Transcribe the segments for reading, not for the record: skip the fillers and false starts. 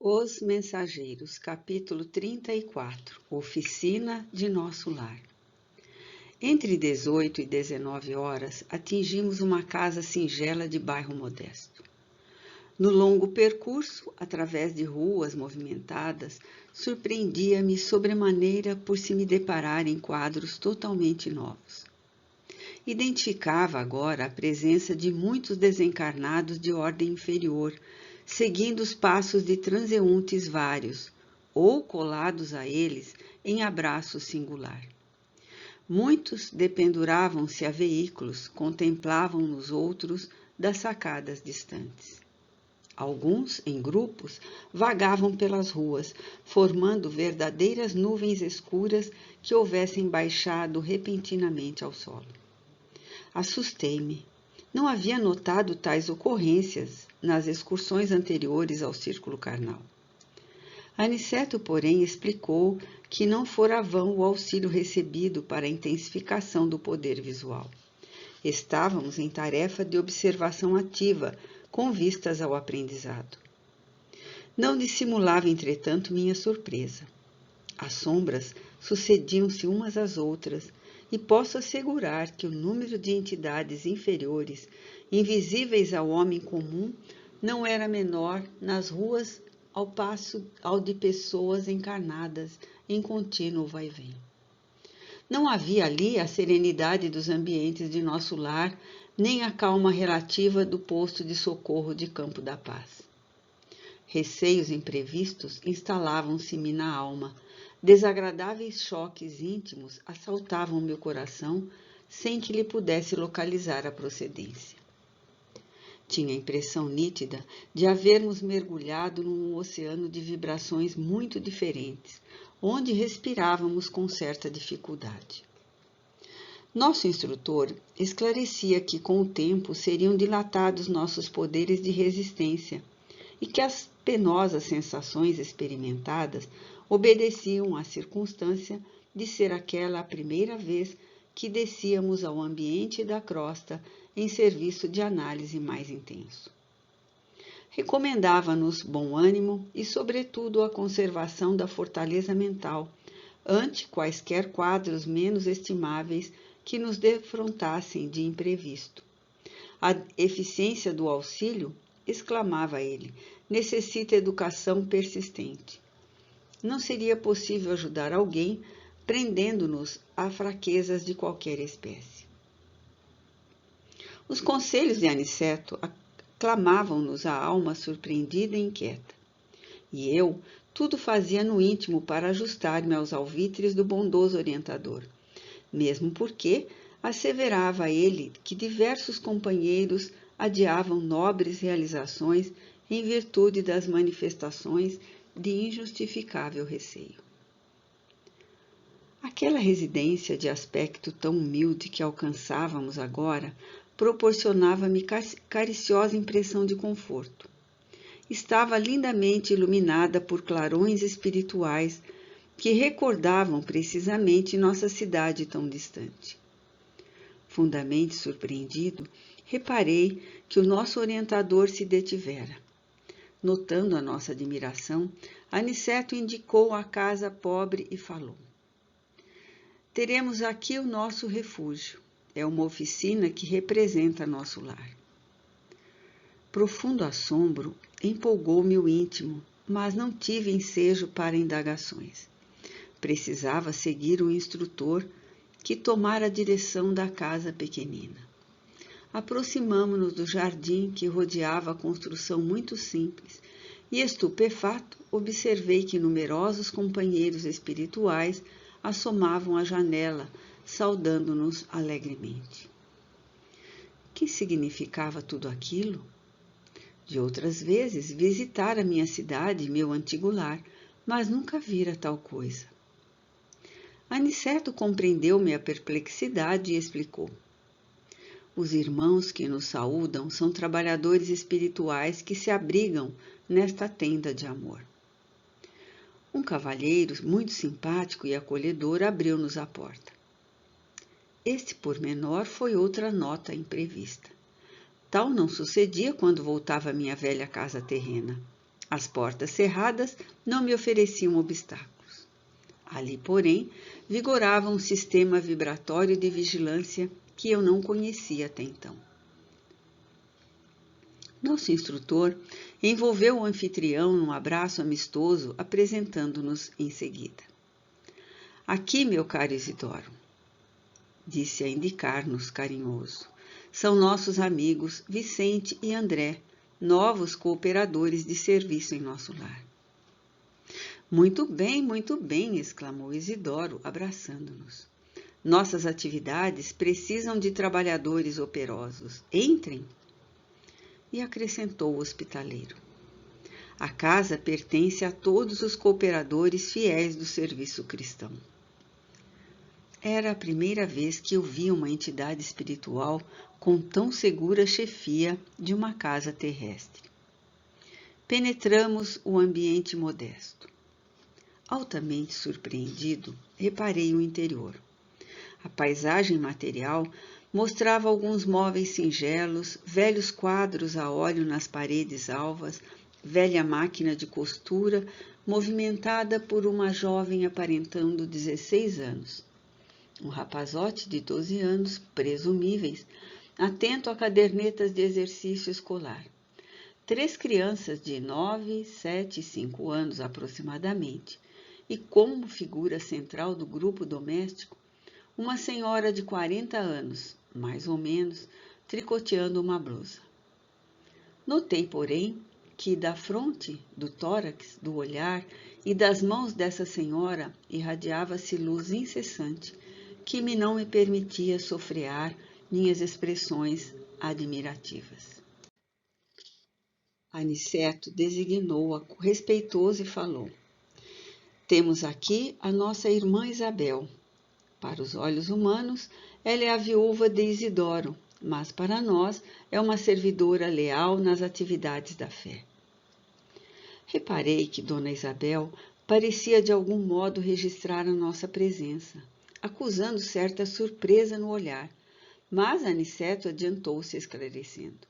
Os Mensageiros, capítulo 34, Oficina de Nosso Lar. Entre 18 e 19 horas, atingimos uma casa singela de bairro modesto. No longo percurso, através de ruas movimentadas, surpreendia-me sobremaneira por se me deparar em quadros totalmente novos. Identificava agora a presença de muitos desencarnados de ordem inferior, seguindo os passos de transeuntes vários, ou colados a eles em abraço singular. Muitos dependuravam-se a veículos, contemplavam nos outros das sacadas distantes. Alguns, em grupos, vagavam pelas ruas, formando verdadeiras nuvens escuras que houvessem baixado repentinamente ao solo. Assustei-me. Não havia notado tais ocorrências nas excursões anteriores ao círculo carnal. Aniceto, porém, explicou que não fora vão o auxílio recebido para a intensificação do poder visual. Estávamos em tarefa de observação ativa, com vistas ao aprendizado. Não dissimulava, entretanto, minha surpresa. As sombras sucediam-se umas às outras, e posso assegurar que o número de entidades inferiores, invisíveis ao homem comum, não era menor nas ruas ao passo ao de pessoas encarnadas em contínuo vai-vem. Não havia ali a serenidade dos ambientes de nosso lar, nem a calma relativa do posto de socorro de Campo da Paz. Receios imprevistos instalavam-se-me na alma. Desagradáveis choques íntimos assaltavam meu coração sem que lhe pudesse localizar a procedência. Tinha a impressão nítida de havermos mergulhado num oceano de vibrações muito diferentes, onde respirávamos com certa dificuldade. Nosso instrutor esclarecia que, com o tempo, seriam dilatados nossos poderes de resistência e que as penosas sensações experimentadas obedeciam à circunstância de ser aquela a primeira vez que descíamos ao ambiente da crosta em serviço de análise mais intenso. Recomendava-nos bom ânimo e, sobretudo, a conservação da fortaleza mental ante quaisquer quadros menos estimáveis que nos defrontassem de imprevisto. A eficiência do auxílio, exclamava ele, necessita educação persistente. Não seria possível ajudar alguém prendendo-nos a fraquezas de qualquer espécie. Os conselhos de Aniceto aclamavam-nos a alma surpreendida e inquieta. E eu tudo fazia no íntimo para ajustar-me aos alvitres do bondoso orientador, mesmo porque asseverava ele que diversos companheiros adiavam nobres realizações em virtude das manifestações de injustificável receio. Aquela residência de aspecto tão humilde que alcançávamos agora proporcionava-me cariciosa impressão de conforto. Estava lindamente iluminada por clarões espirituais que recordavam precisamente nossa cidade tão distante. Fundamente surpreendido, reparei que o nosso orientador se detivera. Notando a nossa admiração, Aniceto indicou a casa pobre e falou: teremos aqui o nosso refúgio. É uma oficina que representa nosso lar. Profundo assombro empolgou-me o íntimo, mas não tive ensejo para indagações. Precisava seguir o instrutor que tomara a direção da casa pequenina. Aproximamo-nos do jardim que rodeava a construção muito simples e, estupefato, observei que numerosos companheiros espirituais assomavam à janela, saudando-nos alegremente. Que significava tudo aquilo? De outras vezes visitara minha cidade, meu antigo lar, mas nunca vira tal coisa. Aniceto compreendeu minha perplexidade e explicou: os irmãos que nos saúdam são trabalhadores espirituais que se abrigam nesta tenda de amor. Um cavalheiro muito simpático e acolhedor abriu-nos a porta. Este pormenor foi outra nota imprevista. Tal não sucedia quando voltava à minha velha casa terrena. As portas cerradas não me ofereciam obstáculos. Ali, porém, vigorava um sistema vibratório de vigilância que eu não conhecia até então. Nosso instrutor envolveu o anfitrião num abraço amistoso, apresentando-nos em seguida. Aqui, meu caro Isidoro, disse a indicar-nos carinhoso, são nossos amigos Vicente e André, novos cooperadores de serviço em nosso lar. Muito bem, exclamou Isidoro, abraçando-nos. Nossas atividades precisam de trabalhadores operosos. Entrem. E acrescentou o hospitaleiro. A casa pertence a todos os cooperadores fiéis do serviço cristão. Era a primeira vez que eu via uma entidade espiritual com tão segura chefia de uma casa terrestre. Penetramos o ambiente modesto. Altamente surpreendido, reparei o interior. A paisagem material mostrava alguns móveis singelos, velhos quadros a óleo nas paredes alvas, velha máquina de costura movimentada por uma jovem aparentando 16 anos. Um rapazote de 12 anos, presumíveis, atento a cadernetas de exercício escolar. 3 crianças de 9, 7 e 5 anos aproximadamente, e como figura central do grupo doméstico, uma senhora de 40 anos, mais ou menos, tricoteando uma blusa. Notei, porém, que da fronte, do tórax, do olhar e das mãos dessa senhora irradiava-se luz incessante, que não me permitia sofrear minhas expressões admirativas. Aniceto designou-a respeitoso e falou: Temos aqui a nossa irmã Isabel. Para os olhos humanos, ela é a viúva de Isidoro, mas para nós é uma servidora leal nas atividades da fé. Reparei que Dona Isabel parecia de algum modo registrar a nossa presença, acusando certa surpresa no olhar, mas Aniceto adiantou-se esclarecendo.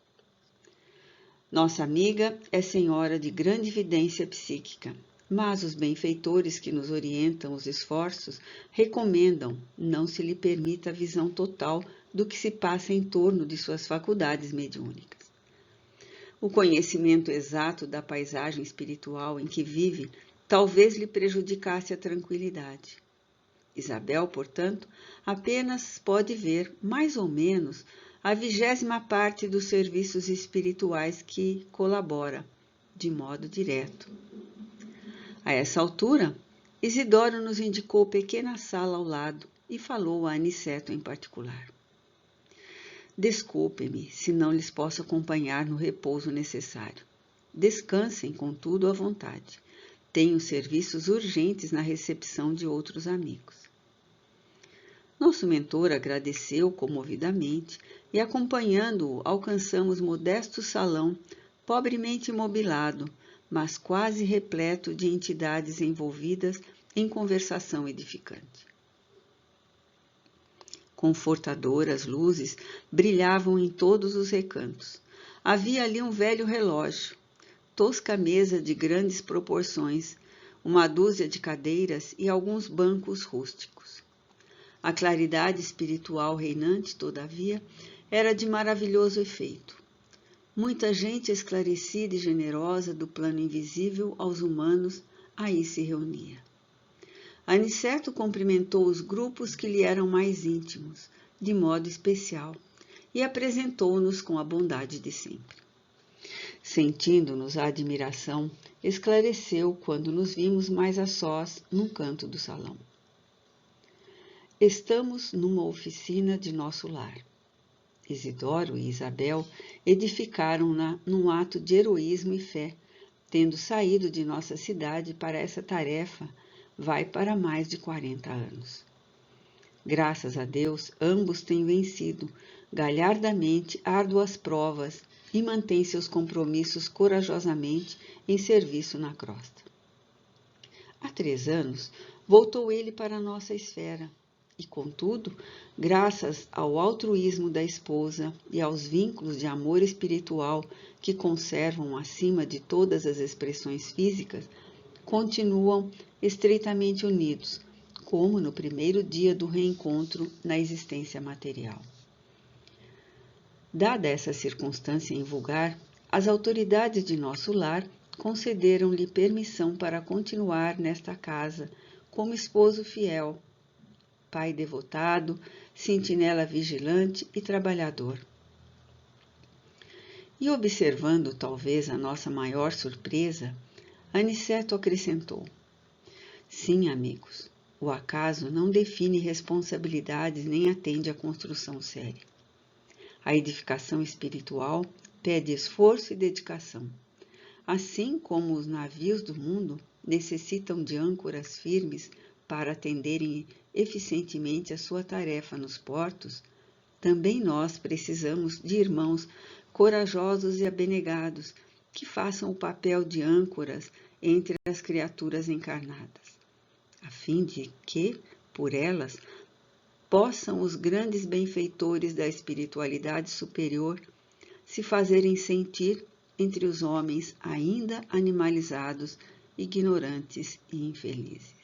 Nossa amiga é senhora de grande vidência psíquica, mas os benfeitores que nos orientam os esforços recomendam não se lhe permita a visão total do que se passa em torno de suas faculdades mediúnicas. O conhecimento exato da paisagem espiritual em que vive talvez lhe prejudicasse a tranquilidade. Isabel, portanto, apenas pode ver, mais ou menos, a 20ª parte dos serviços espirituais que colabora, de modo direto. A essa altura, Isidoro nos indicou pequena sala ao lado e falou a Aniceto em particular. Desculpem-me se não lhes posso acompanhar no repouso necessário. Descansem, contudo, à vontade. Tenho serviços urgentes na recepção de outros amigos. Nosso mentor agradeceu comovidamente e, acompanhando-o, alcançamos modesto salão, pobremente mobilado, mas quase repleto de entidades envolvidas em conversação edificante. Confortadoras luzes brilhavam em todos os recantos. Havia ali um velho relógio, tosca mesa de grandes proporções, uma dúzia de cadeiras e alguns bancos rústicos. A claridade espiritual reinante, todavia, era de maravilhoso efeito. Muita gente esclarecida e generosa do plano invisível aos humanos aí se reunia. Aniceto cumprimentou os grupos que lhe eram mais íntimos, de modo especial, e apresentou-nos com a bondade de sempre. Sentindo-nos a admiração, esclareceu quando nos vimos mais a sós num canto do salão. Estamos numa oficina de nosso lar. Isidoro e Isabel edificaram-na num ato de heroísmo e fé, tendo saído de nossa cidade para essa tarefa, vai para mais de 40 anos. Graças a Deus, ambos têm vencido, galhardamente, árduas provas e mantêm seus compromissos corajosamente em serviço na crosta. Há 3 anos, voltou ele para a nossa esfera E, contudo, graças ao altruísmo da esposa e aos vínculos de amor espiritual que conservam acima de todas as expressões físicas, continuam estreitamente unidos, como no primeiro dia do reencontro na existência material. Dada essa circunstância invulgar, as autoridades de nosso lar concederam-lhe permissão para continuar nesta casa como esposo fiel, pai devotado, sentinela vigilante e trabalhador. E observando talvez a nossa maior surpresa, Aniceto acrescentou: sim, amigos, o acaso não define responsabilidades nem atende à construção séria. A edificação espiritual pede esforço e dedicação. Assim como os navios do mundo necessitam de âncoras firmes para atenderem eficientemente a sua tarefa nos portos, também nós precisamos de irmãos corajosos e abnegados que façam o papel de âncoras entre as criaturas encarnadas, a fim de que, por elas, possam os grandes benfeitores da espiritualidade superior se fazerem sentir entre os homens ainda animalizados, ignorantes e infelizes.